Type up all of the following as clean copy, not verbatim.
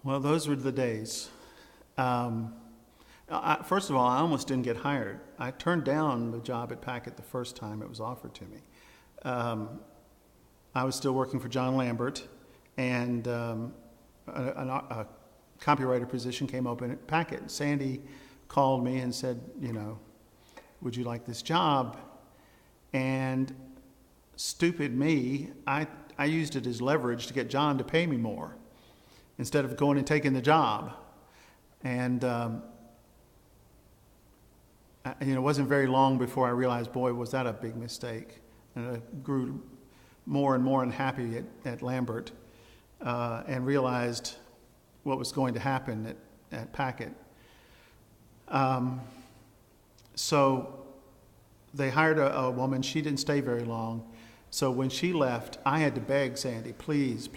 Well, those were the days. Um, First of all, I almost didn't get hired. I turned down the job at Packet the first time it was offered to me. Um, I was still working for John Lambert, and a copywriter position came open at Packet. Sandy called me and said, would you like this job? And stupid me, I used it as leverage to get John to pay me more instead of going and taking the job. And it wasn't very long before I realized, boy, was that a big mistake. And I grew more and more unhappy at Lambert and realized what was going to happen at Packet. So they hired a woman. She didn't stay very long. So when she left, I had to beg Sandy, please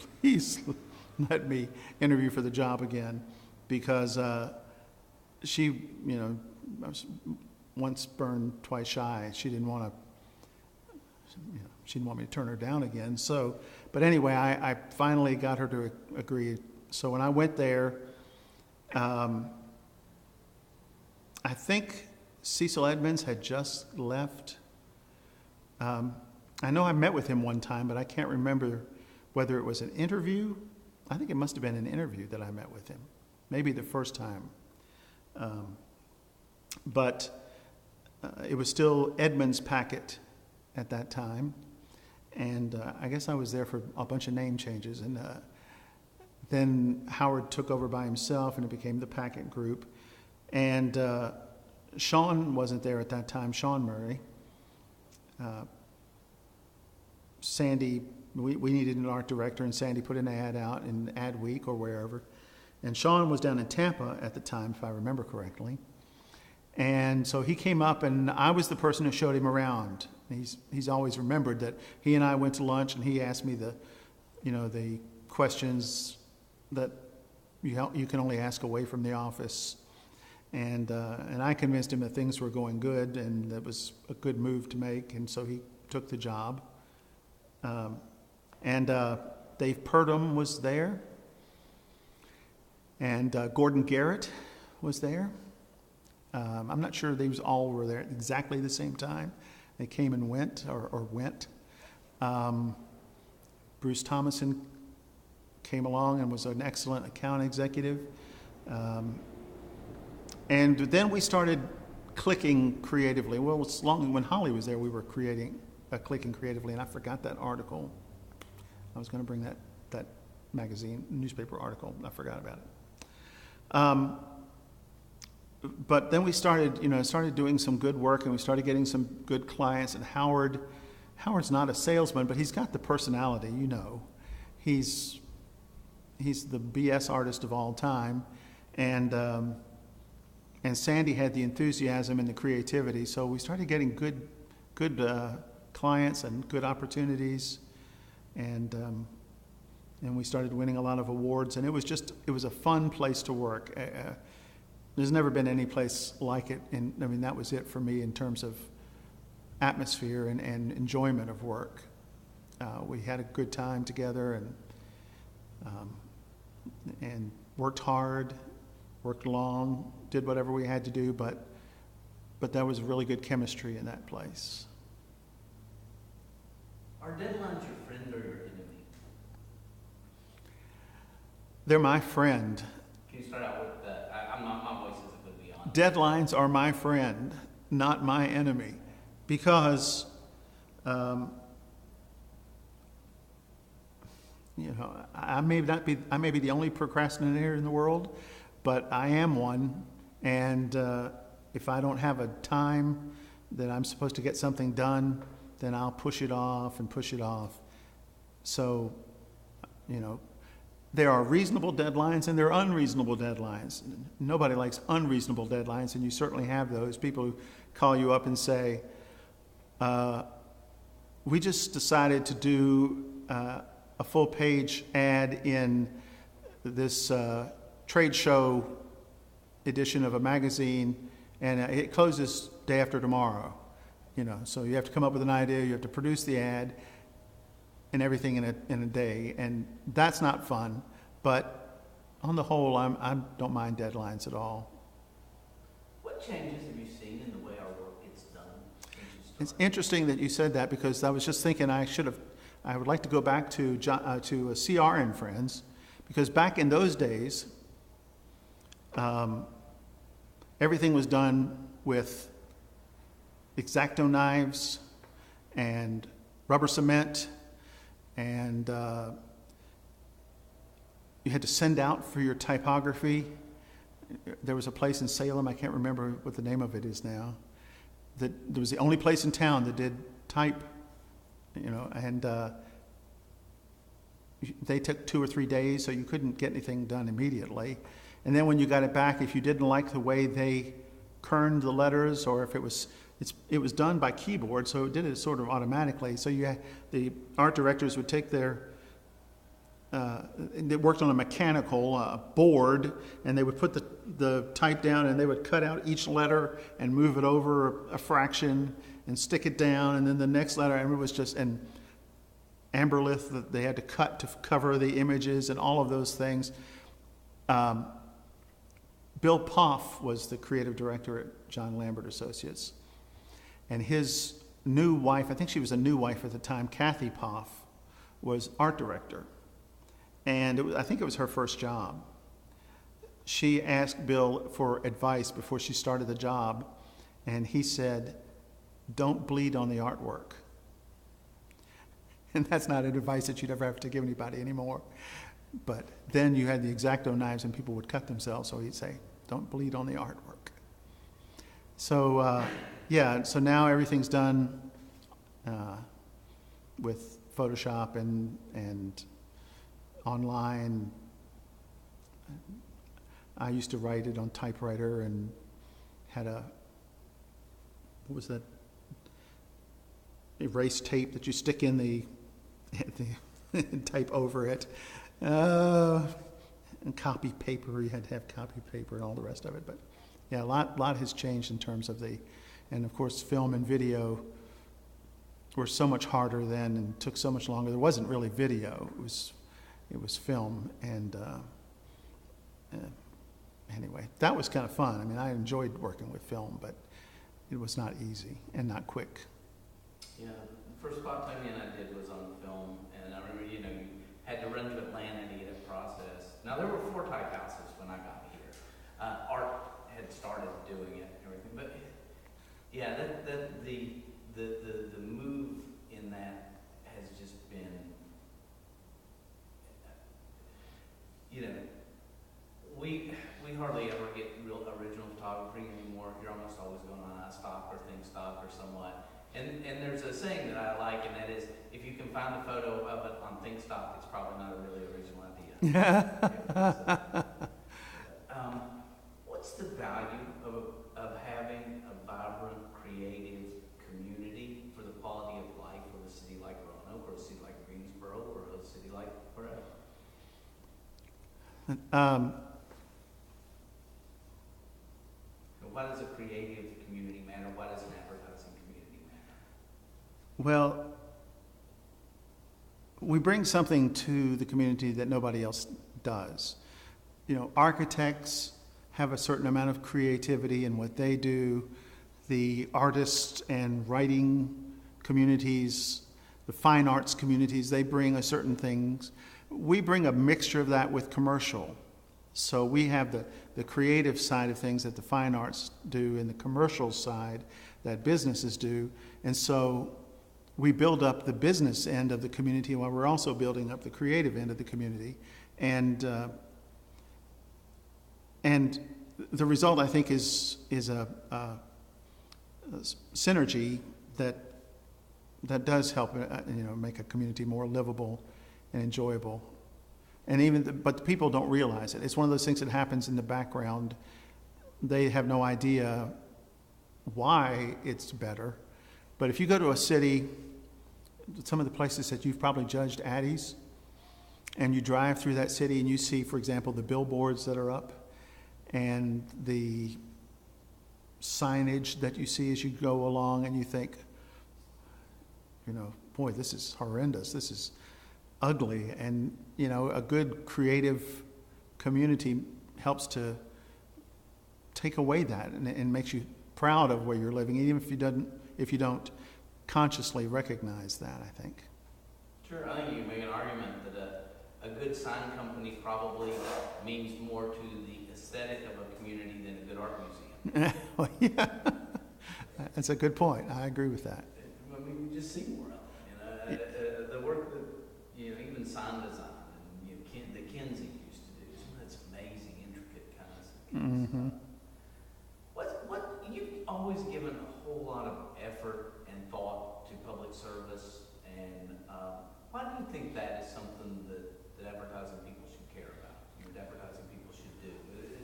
let me interview for the job again, because she, was once burned, twice shy. She didn't want me to turn her down again. So, but anyway, I finally got her to agree. So when I went there, I think Cecil Edmonds had just left. I know I met with him one time, but I can't remember whether it was an interview. I think it must have been an interview that I met with him, maybe the first time. But it was still Edmonds Packet at that time, and I guess I was there for a bunch of name changes. And then Howard took over by himself, and it became the Packet Group. And Sean wasn't there at that time, Sean Murray. Sandy, we needed an art director, and Sandy put an ad out in Ad Week or wherever. And Sean was down in Tampa at the time, if I remember correctly. And so he came up, and I was the person who showed him around. He's always remembered that he and I went to lunch, and he asked me the questions that you can only ask away from the office. And I convinced him that things were going good, and that was a good move to make, and so he took the job. And Dave Purdom was there, and Gordon Garrett was there. I'm not sure these all were there at exactly the same time. They came and went, or went. Bruce Thomason came along and was an excellent account executive. And then we started clicking creatively. Well, when Holly was there, we were clicking creatively, and I forgot that article. I was going to bring that magazine, newspaper article, and I forgot about it. But then we started doing some good work, and we started getting some good clients. And Howard's not a salesman, but he's got the personality. He's the BS artist of all time, and Sandy had the enthusiasm and the creativity. So we started getting good clients and good opportunities, and we started winning a lot of awards. And it was a fun place to work. There's never been any place like it, and that was it for me in terms of atmosphere and enjoyment of work. We had a good time together, and worked hard, worked long, did whatever we had to do, but there was really good chemistry in that place. Are deadlines your friend or your enemy? They're my friend. Can you start out with that? My voice isn't going to be on. Deadlines are my friend, not my enemy, because I may be the only procrastinator in the world, but I am one. And if I don't have a time that I'm supposed to get something done, then I'll push it off and push it off. So, there are reasonable deadlines and there are unreasonable deadlines. Nobody likes unreasonable deadlines, and you certainly have those. People who call you up and say, we just decided to do a full-page ad in this trade show edition of a magazine, and it closes day after tomorrow. So you have to come up with an idea, you have to produce the ad, and everything in a day, and that's not fun. But on the whole, I don't mind deadlines at all. What changes have you seen in the way our work gets done since you It's started? interesting that you said that, because I was just thinking I would like to go back to CR and Friends, because back in those days, everything was done with X-Acto knives and rubber cement, and you had to send out for your typography. There was a place in Salem, I can't remember what the name of it is now, that there was the only place in town that did type, and they took 2 or 3 days, so you couldn't get anything done immediately. And then when you got it back, if you didn't like the way they kerned the letters, or if it was done by keyboard, so it did it sort of automatically. So the art directors would take their they worked on a mechanical board, and they would put the type down, and they would cut out each letter and move it over a fraction and stick it down, and then the next letter, and it was just an amberlith that they had to cut to cover the images and all of those things. Bill Poff was the creative director at John Lambert Associates, and his new wife, I think she was a new wife at the time, Kathy Poff, was art director. And I think it was her first job. She asked Bill for advice before she started the job, and he said, "Don't bleed on the artwork." And that's not an advice that you'd ever have to give anybody anymore. But then you had the X-Acto knives, and people would cut themselves, so he'd say, "Don't bleed on the artwork." So, so now everything's done with Photoshop and online. I used to write it on typewriter and had what was that, erase tape that you stick in the type over it, and copy paper. You had to have copy paper and all the rest of it. But yeah, a lot has changed in terms of and of course film and video were so much harder then and took so much longer. There wasn't really video. It was film, and anyway, that was kind of fun. I mean, I enjoyed working with film, but it was not easy and not quick. Yeah, the first part-time in I did was on film, and I remember, you had to run to Atlanta to get it processed. Now, there were 4 type houses when I got here. Art had started doing it and everything, but yeah, the move in that has just been, we hardly ever get real original photography anymore. You're almost always going on iStock or ThinkStock or somewhat. And there's a saying that I like, and that is, if you can find a photo of it on ThinkStock, it's probably not a really original idea. What's the value of having a vibrant, creative community for the quality of life of a city like Roanoke, or a city like Greensboro, or a city like wherever? Why does a creative community matter? Why does an advertising community matter? Well, we bring something to the community that nobody else does. Architects have a certain amount of creativity in what they do. The artists and writing communities, the fine arts communities, they bring a certain things. We bring a mixture of that with commercial. So we have the creative side of things that the fine arts do, and the commercial side that businesses do. And so we build up the business end of the community while we're also building up the creative end of the community. And the result, I think, is a synergy that does help make a community more livable and enjoyable. And but the people don't realize it. It's one of those things that happens in the background. They have no idea why it's better. But if you go to a city, some of the places that you've probably judged Addies, and you drive through that city and you see, for example, the billboards that are up and the signage that you see as you go along, and you think, boy, this is horrendous. This is ugly. And, a good creative community helps to take away that and makes you proud of where you're living, even if you don't consciously recognize that, I think. Sure, I think you can make an argument that a good sign company probably means more to the aesthetic of a community than a good art museum. Well, yeah, that's a good point. I agree with that. I mean, you just see more of them. The work that even sign design and that Kinsey used to do. Some of that's amazing, intricate kind of stuff. What you've always given a whole lot of effort and thought to public service, and why do you think that is something that advertising people should care about? That advertising people should do,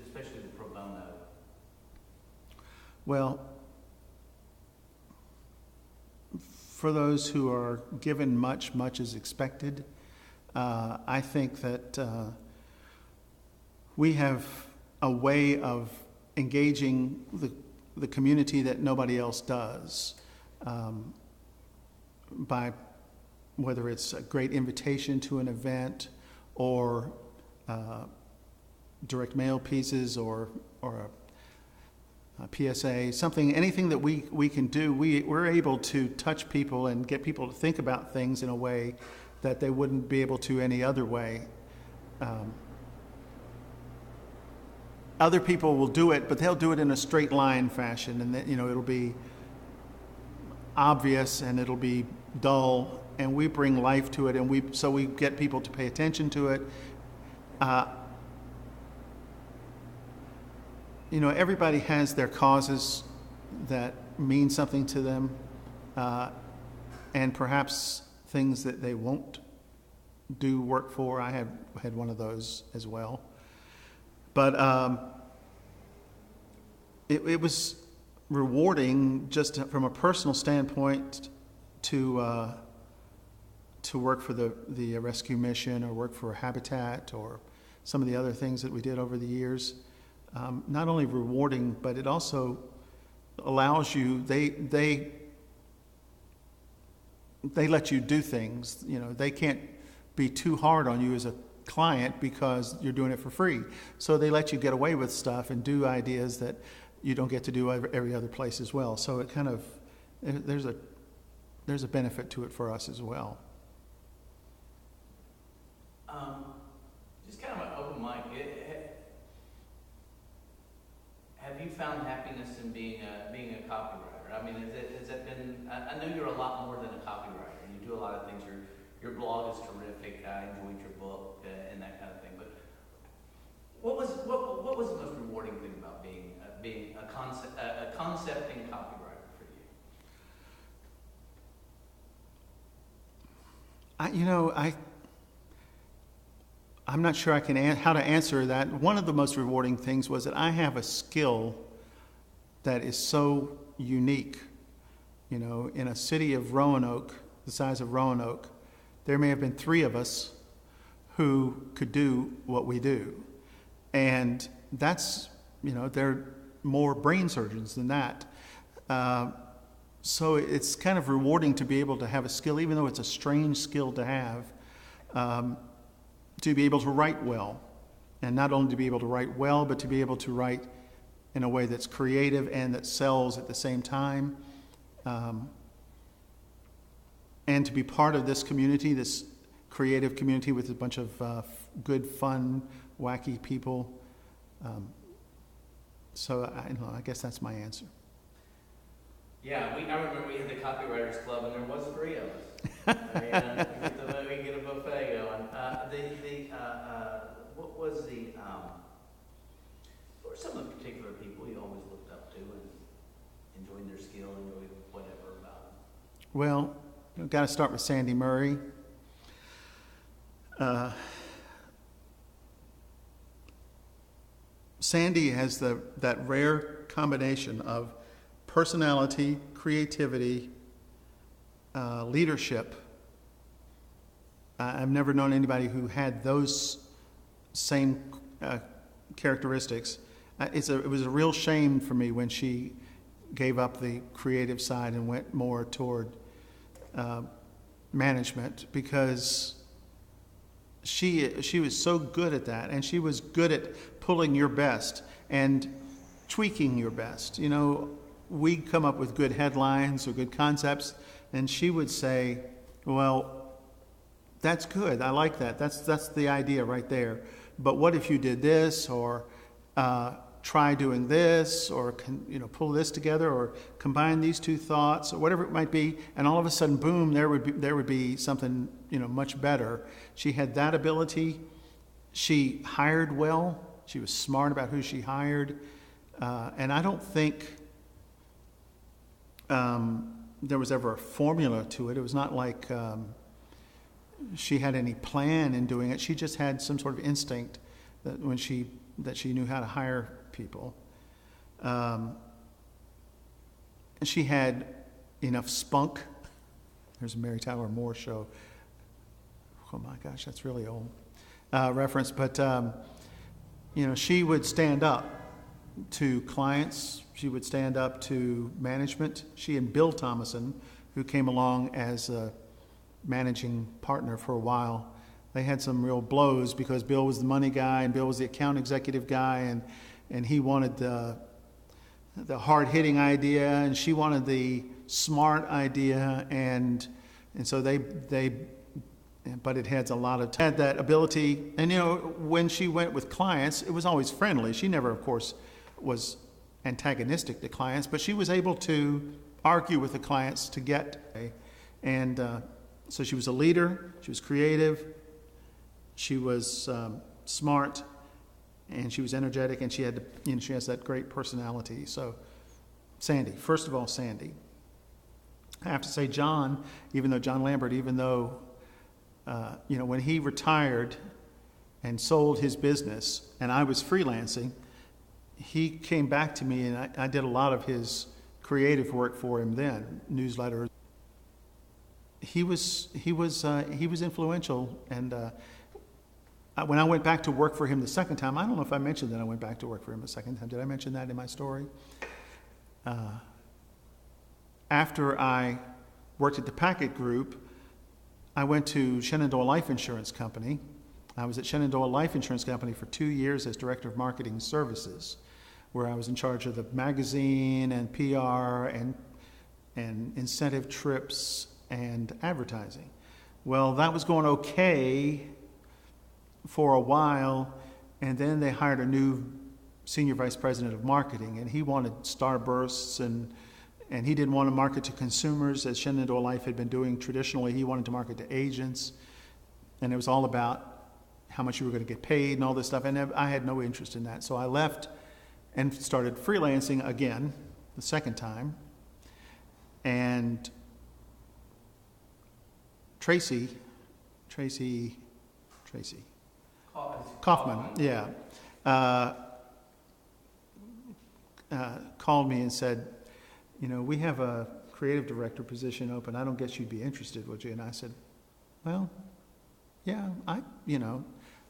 especially the pro bono. Well, for those who are given much is expected, I think that we have a way of engaging the community that nobody else does, by whether it's a great invitation to an event or direct mail pieces or a PSA, anything that we can do, we're able to touch people and get people to think about things in a way that they wouldn't be able to any other way. Other people will do it, but they'll do it in a straight line fashion, and it'll be obvious and it'll be dull, and we bring life to it, and we get people to pay attention to it. Everybody has their causes that mean something to them, and perhaps things that they won't do work for. I had one of those as well. But it was rewarding just from a personal standpoint to work for the rescue mission or work for Habitat or some of the other things that we did over the years. Not only rewarding, but it also allows you, they let you do things. They can't be too hard on you as a client because you're doing it for free. So they let you get away with stuff and do ideas that you don't get to do every other place as well. So it kind of, there's a benefit to it for us as well. Just kind of an open mic. Have you found happiness in being a copywriter? I mean, has that been? I know you're a lot more than a copywriter. You do a lot of things. Your blog is terrific. I enjoyed your book and that kind of thing. But what was the most rewarding thing about being a concepting copywriter for you? I'm not sure I can how to answer that. One of the most rewarding things was that I have a skill that is so unique. In a city of Roanoke, the size of Roanoke, there may have been 3 of us who could do what we do. And that's, there are more brain surgeons than that. So it's kind of rewarding to be able to have a skill, even though it's a strange skill to have, to be able to write well. And not only to be able to write well, but to be able to write in a way that's creative and that sells at the same time. And to be part of this community, this creative community with a bunch of good, fun, wacky people. So I guess that's my answer. I remember we had the Copywriters Club, and there was 3 of us. We get a buffet going. What were some of the particular people you always looked up to and enjoyed their skill, enjoyed whatever about them? Well, I've got to start with Sandy Murray. Sandy has that rare combination of personality, creativity, leadership. I've never known anybody who had those same characteristics. It was a real shame for me when she gave up the creative side and went more toward management, because she was so good at that, and she was good at pulling your best and tweaking your best. You know, we'd come up with good headlines or good concepts, and she would say, well, that's good, I like that, that's the idea right there, but what if you did this, or try doing this, or pull this together, or combine these two thoughts, or whatever it might be, and all of a sudden, boom, there would be something much better. She had that ability. She hired well. She was smart about who she hired, and I don't think there was ever a formula to it. It was not like she had any plan in doing it. She just had some sort of instinct that she knew how to hire people. And she had enough spunk. There's a Mary Tyler Moore show. Oh my gosh, that's really old reference. But she would stand up to clients. She would stand up to management. She and Bill Thomason, who came along as a managing partner for a while, they had some real blows because Bill was the money guy and Bill was the account executive guy, and he wanted the hard-hitting idea, and she wanted the smart idea, and so they but it had that ability. And when she went with clients, it was always friendly. She never, of course, was antagonistic to clients, but she was able to argue with the clients to get and so she was a leader, she was creative, she was smart, and she was energetic, and she has that great personality. So Sandy, first of all, Sandy. I have to say John Lambert, even though when he retired and sold his business and I was freelancing, he came back to me, and I did a lot of his creative work for him then, newsletters. He was influential, and when I went back to work for him the second time, I don't know if I mentioned that I went back to work for him the second time. Did I mention that in my story? After I worked at the Packet Group, I went to Shenandoah Life Insurance Company. I was at Shenandoah Life Insurance Company for 2 years as Director of Marketing Services, where I was in charge of the magazine and PR and incentive trips and advertising. Well, that was going okay for a while, and then they hired a new senior vice president of marketing, and he wanted starbursts, and he didn't want to market to consumers as Shenandoah Life had been doing traditionally. He wanted to market to agents, and it was all about how much you were going to get paid and all this stuff, and I had no interest in that. So I left and started freelancing again the second time, and Tracy Kaufman, yeah, called me and said, we have a creative director position open. I don't guess you'd be interested, would you? And I said, well, yeah,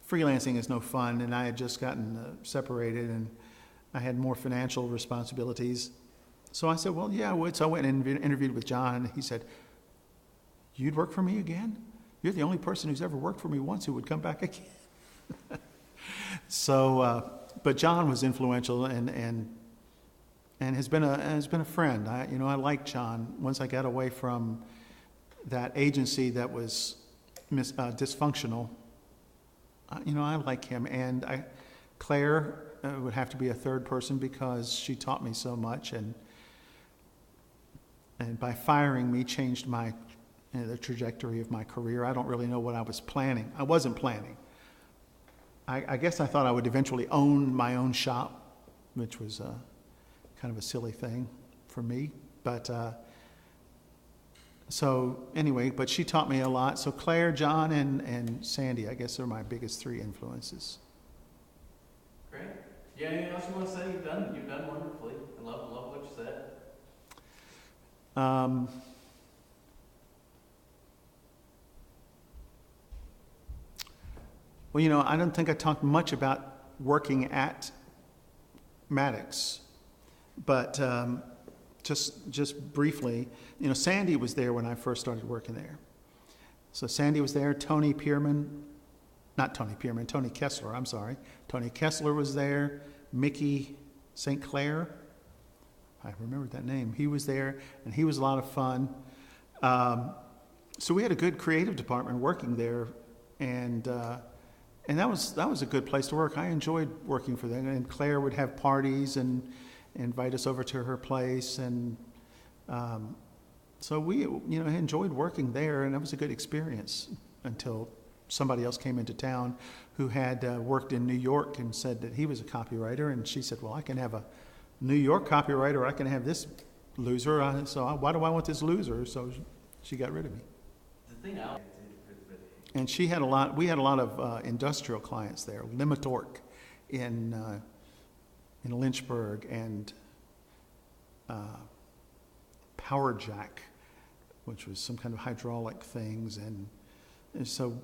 freelancing is no fun, and I had just gotten separated, and I had more financial responsibilities. So I said, well, yeah, I would. So I went and interviewed with John, and he said, you'd work for me again? You're the only person who's ever worked for me once who would come back again. So, but John was influential and has been a friend. I like John. Once I got away from that agency that was dysfunctional, I like him. And Claire would have to be a third person because she taught me so much, and by firing me changed the trajectory of my career. I don't really know what I was planning. I wasn't planning. I guess I thought I would eventually own my own shop, which was kind of a silly thing for me. But so anyway, but she taught me a lot. So Claire, John, and Sandy, I guess, are my biggest three influences. Great. Yeah, anything else you want to say? You've done wonderfully. I love what you said. Well, I don't think I talked much about working at Maddox, but just briefly, Sandy was there when I first started working there. So Sandy was there, Tony Pierman, not Tony Pierman, Tony Kessler, I'm sorry. Tony Kessler was there, Mickey St. Clair, I remembered that name. He was there, and he was a lot of fun. So we had a good creative department working there, and that was a good place to work. I enjoyed working for them. And Claire would have parties and invite us over to her place, and so we enjoyed working there, and it was a good experience until somebody else came into town who had worked in New York and said that he was a copywriter, and she said, well, I can have a New York copywriter, or I can have this loser, so why do I want this loser? So she got rid of me. The thing I And we had a lot of industrial clients there, Limitorque in Lynchburg, and Power Jack, which was some kind of hydraulic things, and so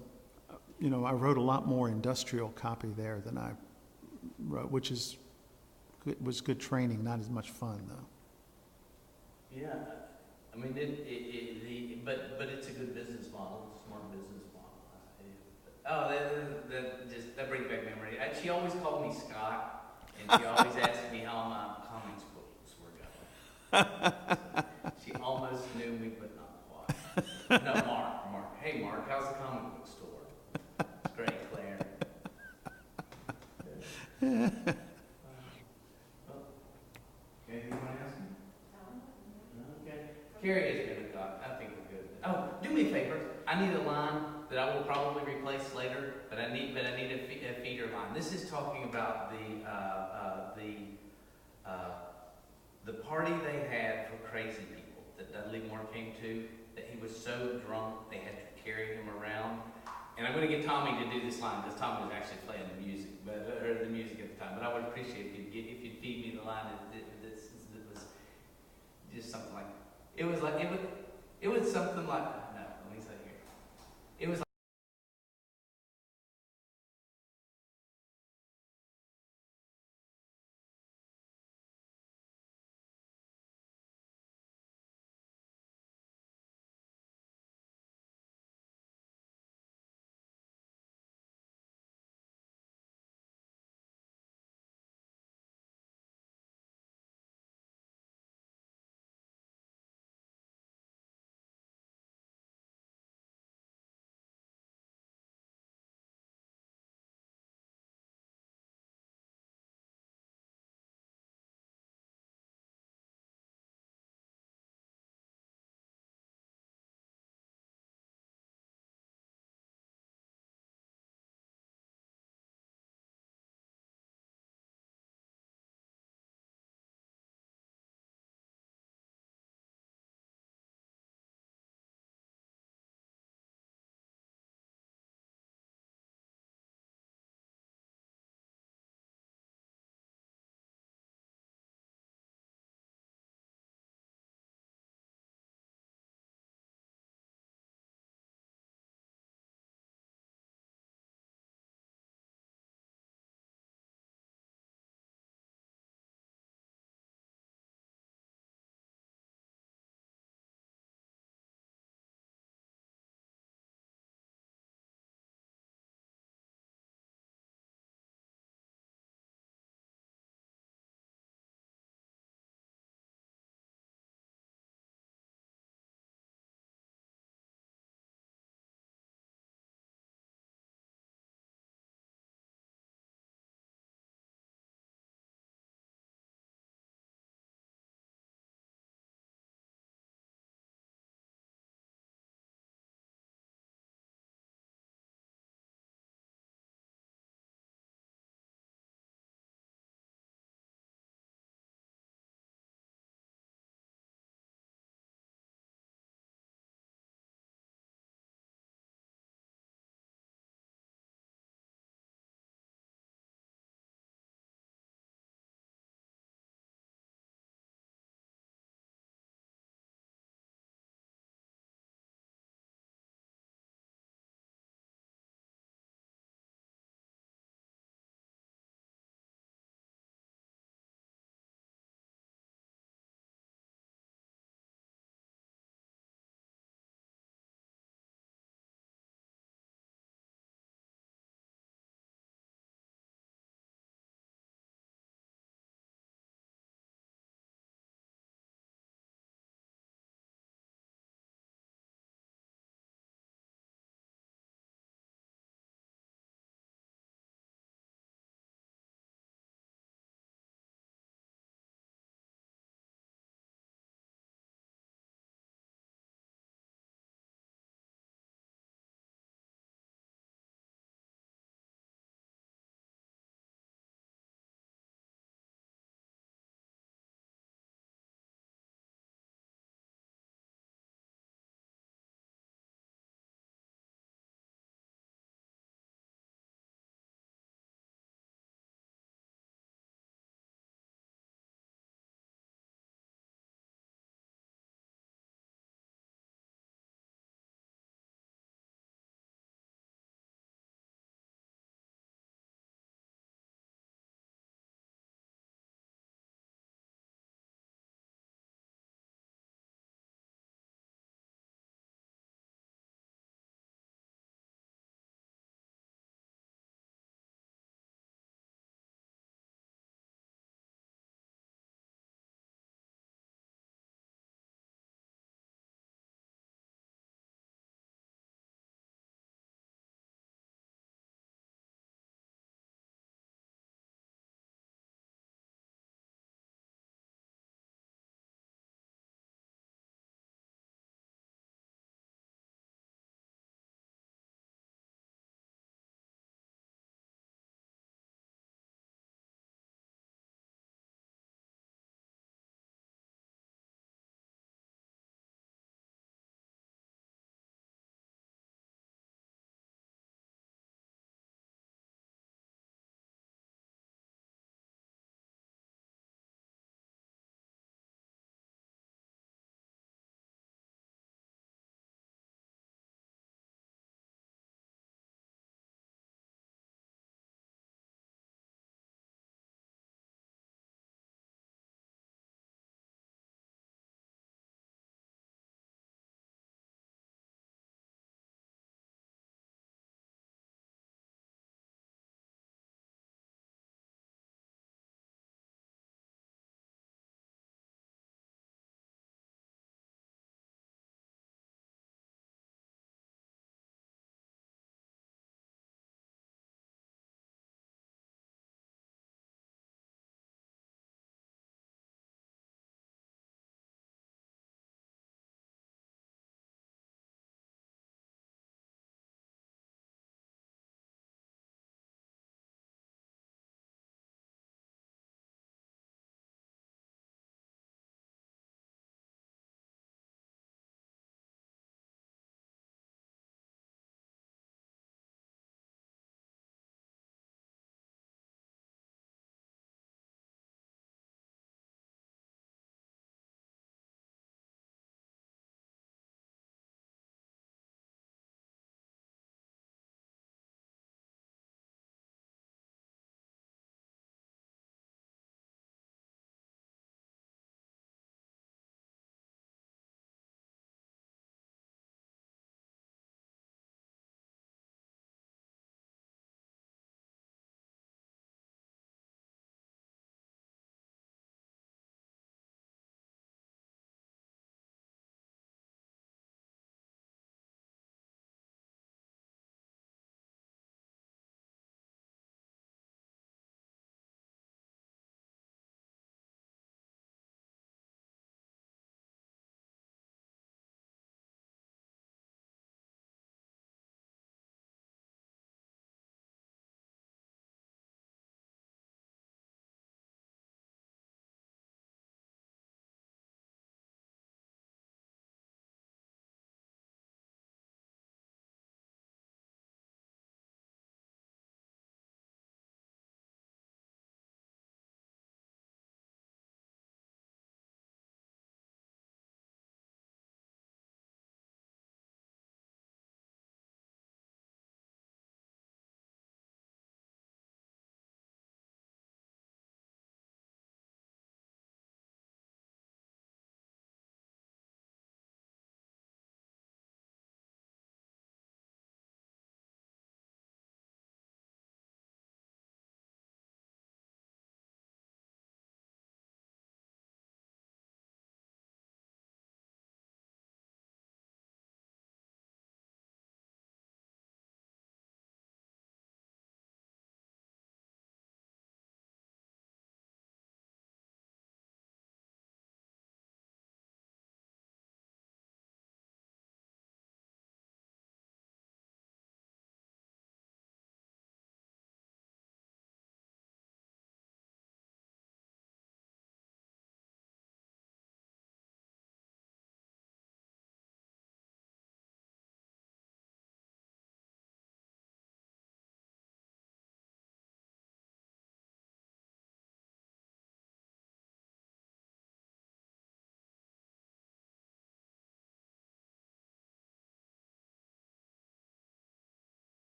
I wrote a lot more industrial copy there than I wrote, which was good training, not as much fun though. Yeah, I mean, but it's a good business model, it's a smart business model. Oh, that brings back memory. She always called me Scott, and she always asked me how my comics books were going. She almost knew me, but not quite. No, Mark. Hey, Mark, how's the comic book store? It's great, Claire. Anything you want to ask me? Okay. Carrie has been a god. I think we're good. Oh, do me a favor. I need a line that I will probably replace later, but I need a feeder line. This is talking about the party they had for crazy people that Dudley Moore came to. That he was so drunk they had to carry him around. And I'm going to get Tommy to do this line because Tommy was actually playing the music, or the music at the time. But I would appreciate if you'd feed me the line that was just something like it was something like no. Let me say here. It was.